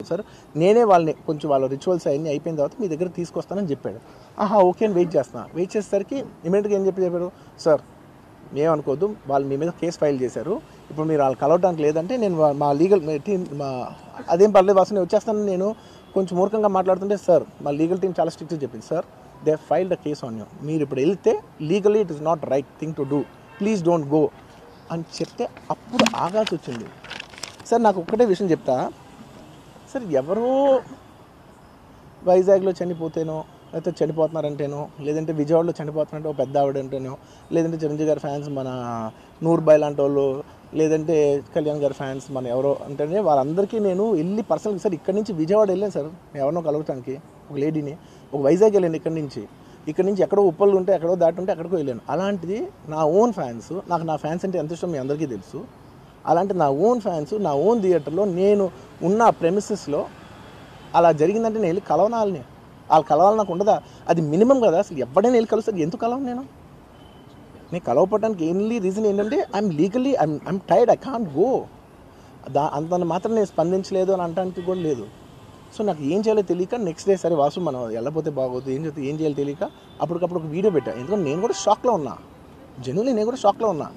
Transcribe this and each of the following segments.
Sir నేనే వాళ్ళని కొంచెం వాళ్ళ రిచువల్స్ అన్నీ అయిపోయిన తర్వాత మీ దగ్గర తీసుకొస్తానని చెప్పాడు. ఓకే అని వెయిట్ చేసేసరికి ఇమీడియట్గా ఏం చెప్పారు, సార్ ఏమనుకోవద్దు, వాళ్ళు మీ మీద కేసు ఫైల్ చేశారు, ఇప్పుడు మీరు వాళ్ళు కలవడానికి లేదంటే నేను మా లీగల్ టీం అదేం పర్లేదు వాసన వచ్చేస్తాను. నేను కొంచెం మూర్ఖంగా మాట్లాడుతుంటే సార్ మా లీగల్ టీం చాలా స్ట్రిక్ట్గా చెప్పింది, sir they filed a case on you, మీరు ఇప్పుడు వెళ్తే legally it is not right thing to do, please don't go అని చెప్తే అప్పుడు ఆగాల్సి వచ్చింది. సార్ నాకు ఒక్కటే విషయం చెప్తా సార్, ఎవరో వైజాగ్లో చనిపోతేనో లేకపోతే చనిపోతున్నారంటేనో లేదంటే విజయవాడలో చనిపోతున్నారంటే ఒక పెద్ద ఆవిడ అంటేనో లేదంటే చిరంజీవి గారి ఫ్యాన్స్ మన నూర్బాయ్ లాంటి వాళ్ళు లేదంటే కళ్యాణ్ గారి ఫ్యాన్స్ మన ఎవరో అంటేనే వాళ్ళందరికీ నేను వెళ్ళి పర్సనల్గా సార్ ఇక్కడి నుంచి విజయవాడ వెళ్ళాను సార్ ఎవరినో కలవటానికి, ఒక లేడీని, ఒక వైజాగ్ వెళ్ళాను ఇక్కడి నుంచి ఎక్కడో ఉప్పలు ఉంటే ఎక్కడో దాటుంటే ఎక్కడికో వెళ్ళాను. అలాంటిది నా ఓన్ ఫ్యాన్స్, నాకు నా ఫ్యాన్స్ అంటే ఎంత ఇష్టం మీ అందరికీ తెలుసు. అలాంటి నా ఓన్ ఫ్యాన్స్ నా ఓన్ థియేటర్లో నేను ఉన్న ప్రెమిసెస్లో అలా జరిగిందంటే నేను వెళ్ళి కలవనాలని, వాళ్ళు కలవాలి నాకు ఉండదా? అది మినిమం కదా. అసలు ఎవడైనా వెళ్ళి కలుస్తారు, ఎందుకు కలవను నేను కలవపడడానికి ఓన్లీ రీజన్ ఏంటంటే I'm legally I'm tired, I can't go. అంత మాత్రం నేను స్పందించలేదు అని అనడానికి కూడా లేదు. సో నాకు ఏం చేయాలో తెలియక నెక్స్ట్ డే సరే వాసు మనం వెళ్ళకపోతే బాగోదు, ఏం చేయాలో తెలియక అప్పటికప్పుడు ఒక వీడియో పెట్టా. ఎందుకంటే నేను కూడా షాక్లో ఉన్నా, జెన్యున్లీ నేను కూడా షాక్లో ఉన్నా.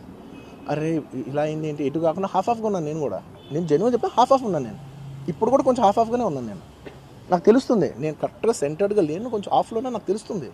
అరే ఇలా అయింది ఏంటి, ఎటు కాకుండా హాఫ్గా ఉన్నాను నేను జెన్యున్ చెప్పి హాఫ్ ఉన్నాను. నేను ఇప్పుడు కూడా కొంచెం హాఫ్గానే ఉన్నాను. నాకు తెలుస్తుంది నేను కరెక్ట్గా సెంటర్డ్గా లేను, కొంచెం ఆఫ్లోనే నాకు తెలుస్తుంది.